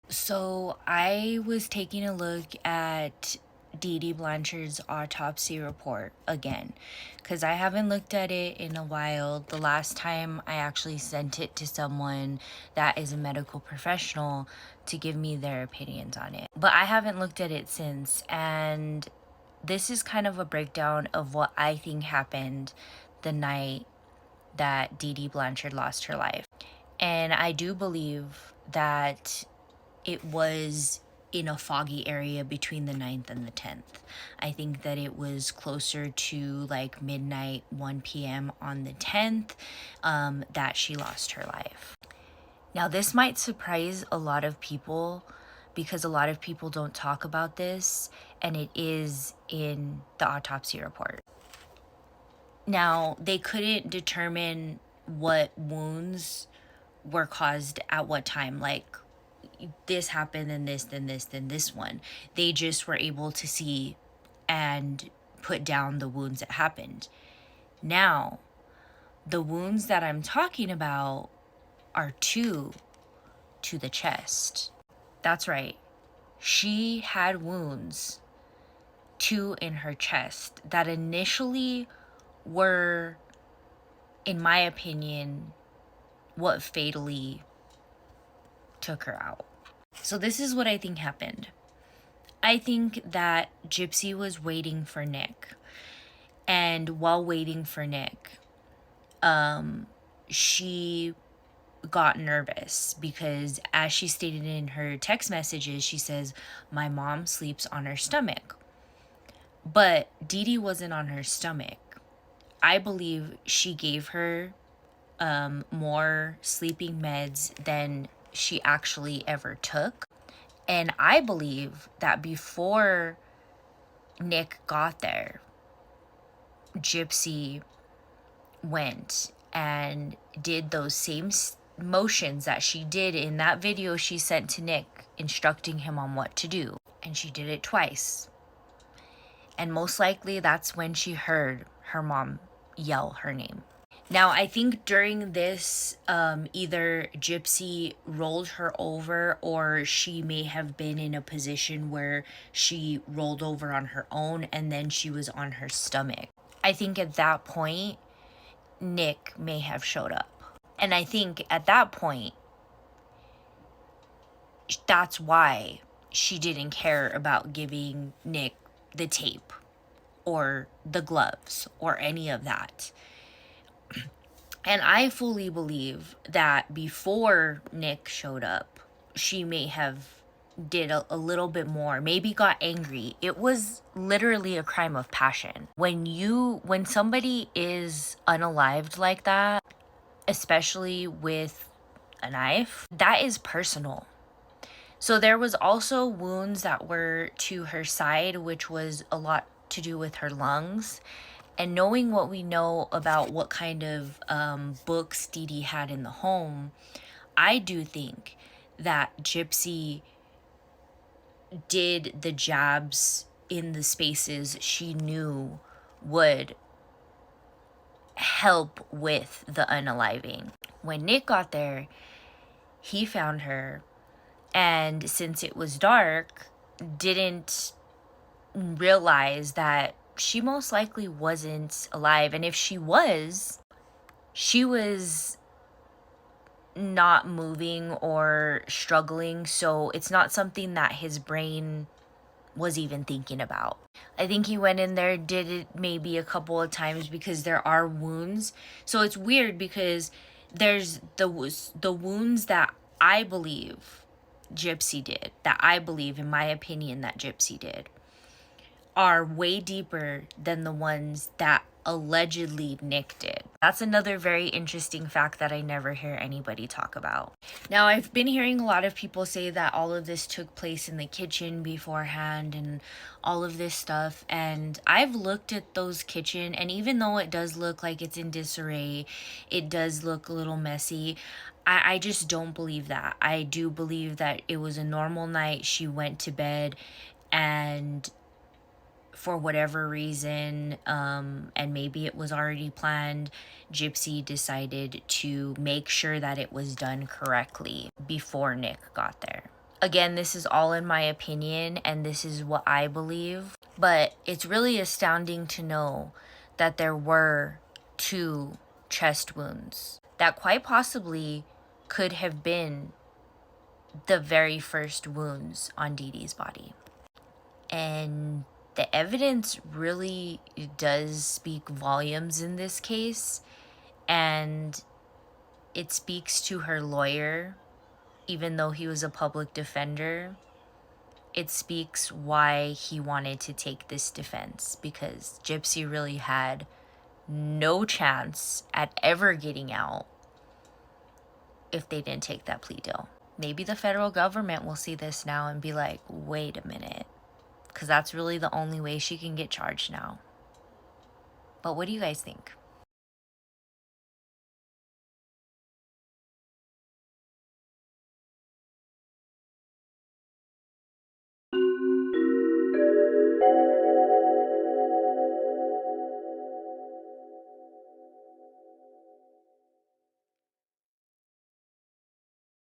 So I was taking a look at Dee Dee Blanchards' autopsy report again because I haven't looked at it in a while. The last time I actually sent it to someone that is a medical professional to give me their opinions on it. But I haven't looked at it since, and this is kind of a breakdown of what I think happened the night that Dee Dee Blanchard lost her life. And I do believe that it was in a foggy area between the 9th and the 10th. I think that it was closer to like midnight, 1 p.m. on the 10th that she lost her life. Now, this might surprise a lot of people because a lot of people don't talk about this, and it is in the autopsy report. Now, they couldn't determine what wounds were caused at what time, like this happened, then this, then this, then this one. They just were able to see and put down the wounds that happened. Now, the wounds that I'm talking about are two to the chest. That's right. She had wounds, two in her chest, that initially were, in my opinion, what fatally took her out. So this is what I think happened. I think that Gypsy was waiting for Nick. And while waiting for Nick, she got nervous because, as she stated in her text messages, she says, "My mom sleeps on her stomach." But Dee Dee wasn't on her stomach. I believe she gave her more sleeping meds than she actually ever took. And I believe that before Nick got there, Gypsy went and did those same motions that she did in that video she sent to Nick, instructing him on what to do. And she did it twice. And most likely that's when she heard her mom yell her name. Now, I think during this, either Gypsy rolled her over, or she may have been in a position where she rolled over on her own and then she was on her stomach. I think at that point, Nick may have showed up. And I think at that point, that's why she didn't care about giving Nick the tape or the gloves or any of that. And I fully believe that before Nick showed up, she may have did a little bit more, maybe got angry. It was literally a crime of passion. When somebody is unalived like that, especially with a knife, that is personal. So there was also wounds that were to her side, which was a lot to do with her lungs. And knowing what we know about what kind of books Dee Dee had in the home, I do think that Gypsy did the jabs in the spaces she knew would help with the unaliving. When Nick got there, he found her, and since it was dark, didn't realize that she most likely wasn't alive. And if she was not moving or struggling, so it's not something that his brain was even thinking about. I think he went in there, did it maybe a couple of times because there are wounds. So it's weird because there's the wounds that I believe Gypsy did, that I believe, in my opinion, that Gypsy did, are way deeper than the ones that allegedly Nick did. That's another very interesting fact that I never hear anybody talk about. Now, I've been hearing a lot of people say that all of this took place in the kitchen beforehand and all of this stuff, and I've looked at those kitchen, and even though it does look like it's in disarray, it does look a little messy, I just don't believe that. I do believe that it was a normal night. She went to bed, and for whatever reason, and maybe it was already planned, Gypsy decided to make sure that it was done correctly before Nick got there. Again, this is all in my opinion, and this is what I believe. But it's really astounding to know that there were 2 chest wounds that quite possibly could have been the very first wounds on Dee Dee's body. And the evidence really does speak volumes in this case, and it speaks to her lawyer. Even though he was a public defender, it speaks why he wanted to take this defense, because Gypsy really had no chance at ever getting out if they didn't take that plea deal. Maybe the federal government will see this now and be like, wait a minute, because that's really the only way she can get charged now. But what do you guys think?